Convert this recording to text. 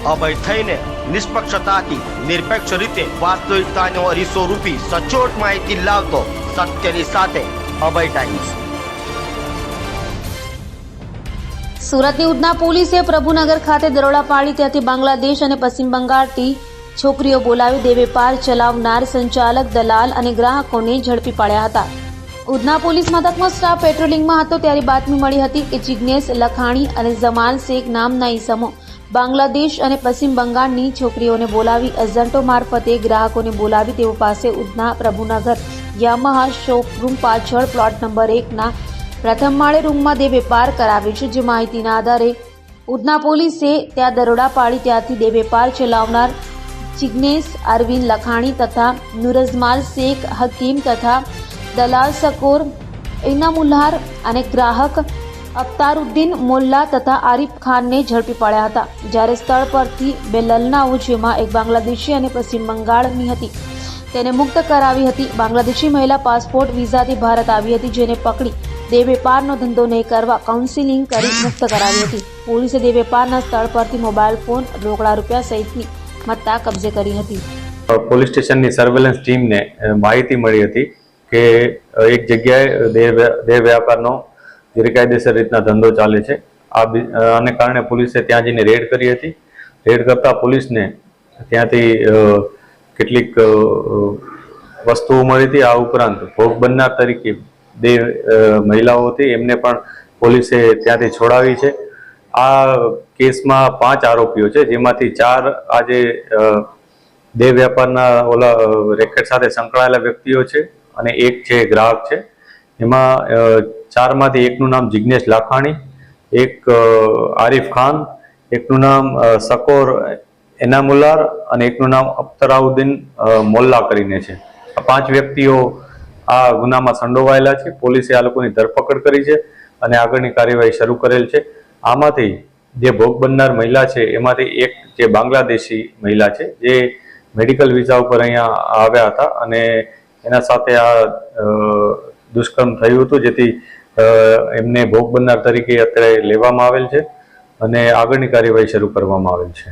અભય થઈને નિષ્પક્ષતાથી નિરપેક્ષ રીતે વાસ્તવિકતાનો અરીસો રૂપી સચોટ માહિતી લાવતો સત્યની સાથે અભય ટાઈમ્સ। સુરતની ઉધના પોલીસે પ્રભુનગર ખાતે દરોડા પાડી ત્યાંથી બાંગ્લાદેશ અને પશ્ચિમ બંગાળથી છોકરીઓ બોલાવી દેહ વેપાર ચલાવનાર સંચાલક, દલાલ અને ગ્રાહકોને ઝડપી પાડ્યા હતા। ઉધના પોલીસ મથકમાં સ્ટાફ પેટ્રોલિંગમાં હતો ત્યારે બાતમી મળી હતી કે જિગ્નેશ લખાણી અને જમાલ શેખ નામના ઈસમો બાંગ્લાદેશ અને પશ્ચિમ બંગાળની છોકરીઓને બોલાવી એજન્ટો મારફતે ગ્રાહકોને બોલાવી તેઓ પાસે ઉધના પ્રભુનગર યામાહા શોરૂમ પાછળ પ્લોટ નંબર 1ના પ્રથમ માળે રૂમમાં દેહ વેપાર કરાવે છે। જે માહિતીના આધારે ઉધના પોલીસે ત્યાં દરોડા પાડી ત્યાંથી દેહ વેપાર ચલાવનાર જિગ્નેશ અરવિંદ લખાણી તથા નુરજમાલ શેખ હકીમ તથા દલાલ સકોર ઇનામુલ્લાહ અને ગ્રાહક અખ્તારુદ્દીન મોલ્લા તથા આરિફ ખાનને ઝડપી પાડ્યા હતા। જ્યારે સ્થળ પરથી બે લલનાઓ, જેમાં એક બાંગ્લાદેશી અને પશ્ચિમ બંગાળની હતી, તેને મુક્ત કરાવી હતી। બાંગ્લાદેશી મહિલા પાસપોર્ટ વિઝાથી ભારત આવી હતી, જેને પકડી દેહ વેપારનો ધંધો નહીં કરવા કાઉન્સિલિંગ કરી મુક્ત કરાવી હતી। પોલીસે દેહ વેપારના સ્થળ પરથી મોબાઈલ ફોન, રોકડા રૂપિયા સહિતની મત્તા કબજે કરી હતી। પોલીસ સ્ટેશનની સર્વેલન્સ ટીમને માહિતી મળી હતી કે એક જગ્યાએ દેહ વ્યાપારનો ગેરકાયદેસર રીતના ધંધો ચાલે છે। આને કારણે પોલીસે ત્યાં જઈને રેડ કરી હતી। રેડ કરતા પોલીસને ત્યાંથી કેટલીક વસ્તુઓ મળી હતી। આ ઉપરાંત ભોગ બનનાર તરીકે બે મહિલાઓ હતી, એમને પણ પોલીસે ત્યાંથી છોડાવી છે। આ કેસમાં 5 આરોપીઓ છે, જેમાંથી 4 આજે દેહ વ્યાપારના ઓલા રેકેટ સાથે સંકળાયેલા વ્યક્તિઓ છે અને એક છે ગ્રાહક છે। એમાં 4માંથી એકનું નામ જિગ્નેશ લાખાણી, એક આરિફ ખાન, એકનું નામ સકોર એનામુલ્લાહ અને એકનું નામ અખ્તારુદ્દીન મોલ્લા કરીને છે। આ 5 વ્યક્તિઓ આ ગુનામાં સંડોવાયેલા છે। પોલીસે આ લોકોની ધરપકડ કરી છે અને આગળની કાર્યવાહી શરૂ કરેલ છે। આમાંથી જે ભોગ બનનાર મહિલા છે એમાંથી એક જે બાંગ્લાદેશી મહિલા છે, જે મેડિકલ વિઝા ઉપર અહીંયા આવ્યા હતા અને એના સાથે આ દુષ્કર્મ થયું હતું, જેથી એમને ભોગ બનનાર તરીકે અત્યારે લેવામાં આવેલ છે અને આગળની કાર્યવાહી શરૂ કરવામાં આવેલ છે।